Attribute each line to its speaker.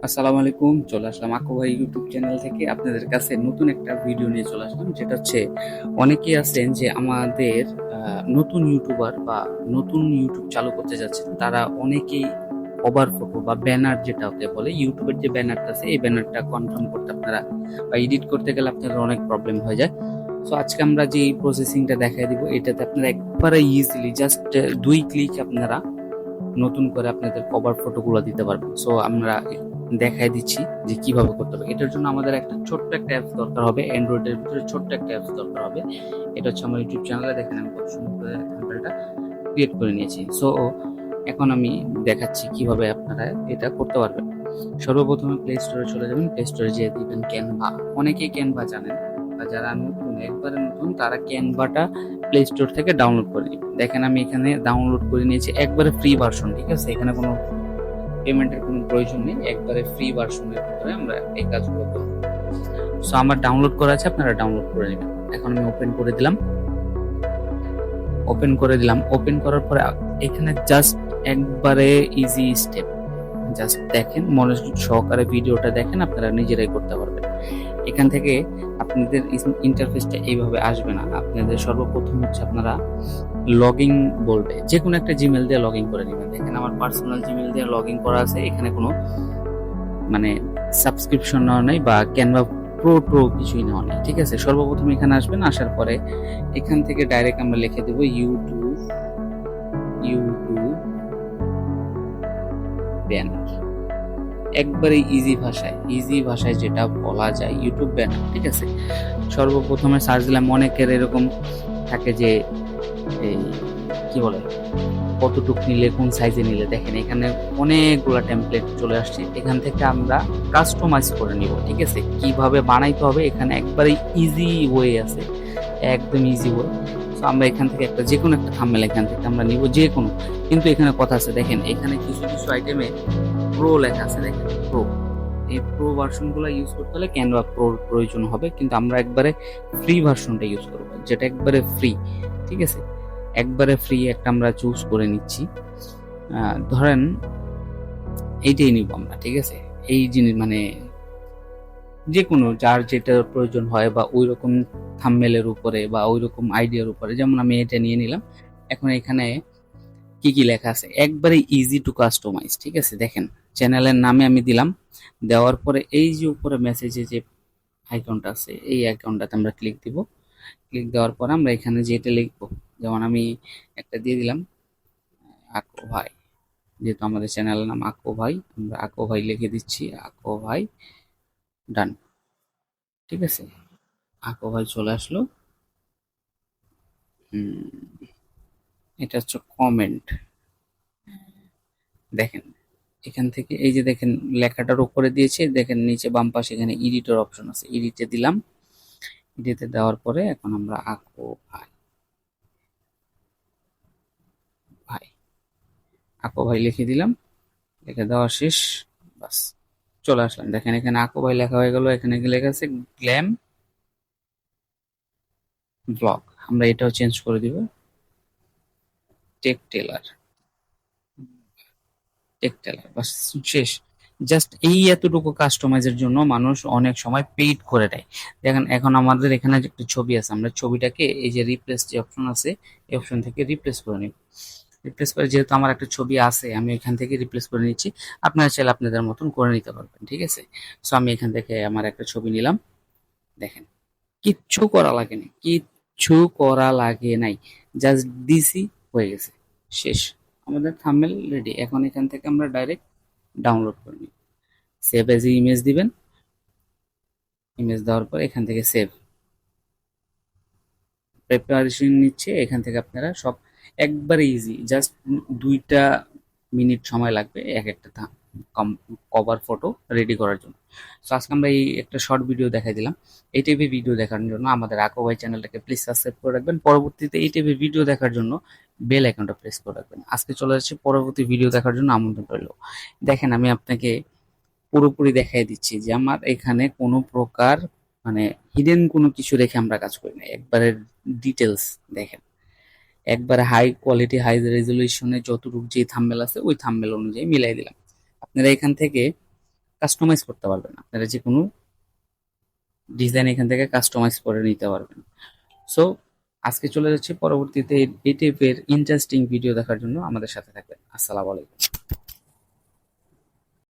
Speaker 1: আসসালামু আলাইকুম। চলে আসলাম আকু ভাই ইউটিউব চ্যানেল থেকে আপনাদের কাছে নতুন একটা ভিডিও নিয়ে চলে আসলাম, যেটা হচ্ছে অনেকেই আছেন যে আমাদের নতুন ইউটিউবার বা নতুন ইউটিউব চালু করতে যাচ্ছেন, তারা অনেকেই কভার ফটো বা ব্যানার যেটা হতে বলে, ইউটিউবের যে ব্যানারটা আছে এই ব্যানারটা কনফার্ম করতে আপনারা বা এডিট করতে গেলে আপনাদের অনেক প্রবলেম হয়ে যায়। সো আজকে আমরা যে প্রসেসিংটা দেখাই দিব, এটাতে আপনারা একবারে ইজিলি জাস্ট 2 ক্লিক আপনারা নতুন করে আপনাদের কভার ফটোগুলো দিতে পারবেন। সো আমরা দেখাই দিচ্ছি যে কিভাবে করতে হবে। এটার জন্য আমাদের একটা ছোট্ট একটা অ্যাপস দরকার হবে, অ্যান্ড্রয়েডের ভিতরে ছোট্ট একটা অ্যাপস দরকার হবে। এটা হচ্ছে আমার ইউটিউব চ্যানেলে, দেখেন আমি কত সুন্দর করে থাম্বনেলটা ক্রিয়েট করে নিয়েছি। সো এখন আমি দেখাচ্ছি কিভাবে আপনারা এটা করতে পারবেন। সর্বপ্রথমে প্লে স্টোরে চলে যাবেন, প্লে স্টোরে যেয়ে দিবেন ক্যানভা। অনেকেই ক্যানভা জানেন, বা যারা নতুন, একবারে নতুন, তারা ক্যানভাটা প্লে স্টোর থেকে ডাউনলোড করে নেবেন। দেখেন আমি এখানে ডাউনলোড করে নিয়েছি একবারে ফ্রি ভার্সন, ঠিক আছে? এখানে কোনো পেমেন্টের কোনো প্রয়োজন নেই, একবারে ফ্রি ভার্সনের ভিতরে আমরা এই কাজগুলো করব। সো আমার ডাউনলোড করা আছে, আপনারা ডাউনলোড করে নেবেন। এখন আমি ওপেন করে দিলাম, ওপেন করার পরে এখানে জাস্ট একবারে ইজি স্টেপ, জাস্ট দেখেন, মনোযোগ সহকারে ভিডিওটা দেখেন, আপনারা নিজেরাই করতে পারবেন। এখান থেকে আপনাদের ইন্টারফেসটা এইভাবে আসবে না। আপনাদের সর্বপ্রথম হচ্ছে আপনারা লগ ইন বলবে, যে কোনো একটা জিমেল দিয়ে লগ ইন করে নেবেন। দেখেন আমার পার্সোনাল জিমেল দিয়ে লগ ইন করা আছে, এখানে কোনো মানে সাবস্ক্রিপশন নেওয়া নেই বা ক্যানভা প্রো কিছুই নেওয়া নেই, ঠিক আছে? সর্বপ্রথম এখানে আসবেন, আসার পরে এখান থেকে ডাইরেক্ট আমরা লিখে দেবো ইউটিউব ব্যানার। একবারে ইজি ভাষায় যেটা বলা যায়, ইউটিউব ব্যানার, ঠিক আছে? সর্বপ্রথমে সার্চ দিলাম, অনেকের এরকম থাকে যে এই কি বলে কতটুক নিলে, কোন সাইজে নিলে। দেখেন এখানে অনেকগুলা টেমপ্লেট চলে আসছে, এখান থেকে আমরা কাস্টমাইজ করে নিব, ঠিক আছে? কিভাবে বানাইতে হবে এখানে একবারে ইজি ওয়ে আছে, একদম ইজি ওয়ে। তো আমরা এখান থেকে একটা যে কোনো একটা থাম্বনেল এখান থেকে আমরা নিব, যে কোনো। কিন্তু এখানে কথা আছে, দেখেন এখানে কিছু কিছু আইটেমে প্রো লেখা আছে, দেখেন প্রো। এই প্রো ভার্সনগুলো ইউজ করতে হলে ক্যানভা প্রোর প্রয়োজন হবে, কিন্তু আমরা একবারে ফ্রি ভার্সনটা ইউজ করব, যেটা একবারে ফ্রি, ঠিক আছে? একবারে ফ্রি একটা আমরা চুজ করে নিচ্ছি। ধরেন এইটাই নিব আমরা, ঠিক আছে? এই জিনিস মানে যে কোনো যার যেটা প্রয়োজন হয়, বা ওই রকম থাম্বনেলের উপরে বা ওই রকম আইডিয়ার উপরে, যেমন আমি এটা নিয়ে নিলাম। এখন এখানে কি কি লেখা আছে, একবারে ইজি টু কাস্টমাইজ, ঠিক আছে? দেখেন চ্যানেলের নামে আমি দিলাম, দেওয়ার পরে এই যে উপরে মেসেজে যে আইকনটা আছে, এই আইকনটাতে আমরা ক্লিক দিব। ক্লিক দেওয়ার পর আমরা এখানে যেটা লিখবো, যেমন আমি একটা দিয়ে দিলাম আকো ভাই, যেহেতু আমাদের চ্যানেলের নাম আকো ভাই, আমরা আকো ভাই লিখে দিচ্ছি, আকো ভাই। ডান, ঠিক আছে? আকো ভাই চলে আসলো। এটা হচ্ছে কমেন্ট। দেখেন এখান থেকে এই যে দেখেন লেখাটার উপরে দিয়েছে, দেখেন নিচে বাম পাশে এখানে এডিটর অপশন আছে, এডিটে দিলাম। এডিটে দেওয়ার পরে এখন আমরা আকো ভাই, ভাই আকো ভাই লিখে দিলাম। লিখে দেওয়া শেষ, বাস চলে আসলাম। দেখেন এখানে আকো ভাই লেখা হয়ে গেল, এখানে কি লেখা আছে, গ্ল্যাম ব্লগ। আমরা এটাও চেঞ্জ করে দিব, টেক টেলার, টেক টেলার, বাস শেষ। জাস্ট এই এতটুকু কাস্টমাইজের জন্য মানুষ অনেক সময় পেইড করে দেয়। দেখেন এখন আমাদের এখানে যে একটা ছবি আছে, আমরা ছবিটাকে এই যে রিপ্লেস যে অপশন আছে, এই অপশন থেকে রিপ্লেস করে নিব। রিপ্লেস করে, যেহেতু আমার একটা ছবি আছে আমি এখান থেকে রিপ্লেস করে নিচ্ছি। আপনারা চাইলে আপনাদের মতন করে নিতে পারবেন, ঠিক আছে? সো আমি এখান থেকে আমার একটা ছবি নিলাম। দেখেন কিচ্ছু করা লাগে না, কিচ্ছু করা লাগে নাই, জাস্ট দিছি, হয়ে গেছে, শেষ। আমাদের থাম্বনেল রেডি। এখন এখান থেকে আমরা ডাইরেক্ট ডাউনলোড করে নিই। সেভ এজ ইমেজ দিবেন, ইমেজ দেওয়ার পর এখান থেকে সেভ। প্রিপারেশন নিচ্ছে, এখান থেকে আপনারা সব একবারে ইজি, জাস্ট 2টা মিনিট সময় লাগবে এক একটা কভার ফটো রেডি করার জন্য। তো আজকে আমরা এই একটা শর্ট ভিডিও দেখাই দিলাম। এই টাইপের ভিডিও দেখার জন্য আমাদের আকো ভাই চ্যানেলটাকে প্লিজ সাবস্ক্রাইব করে রাখবেন। পরবর্তীতে এই টাইপের ভিডিও দেখার জন্য বেল আইকনটা প্রেস করে রাখবেন। আজকে চলে যাচ্ছে পরবর্তী ভিডিও দেখার জন্য আমন্ত্রণ রইল। দেখেন আমি আপনাকে পুরোপুরি দেখাই দিচ্ছি যে আমার এখানে কোনো প্রকার মানে হিডেন কোনো কিছু রেখে আমরা কাজ করি না, একবারে ডিটেলস। দেখেন একবারে হাই কোয়ালিটি, হাই রেজলিউশনে যতটুকু যে থাম্বনেল আছে ওই থাম্বনেল অনুযায়ী মিলাই দিলাম। আপনারা এখান থেকে কাস্টমাইজ করতে পারবেন, আপনারা যে কোনো ডিজাইন এখান থেকে কাস্টমাইজ করে নিতে পারবেন। সো আজকে চলে যাচ্ছি পরবর্তীতে এই টাইপের ইন্টারেস্টিং ভিডিও দেখার জন্য আমাদের সাথে থাকবেন। আসসালামু আলাইকুম।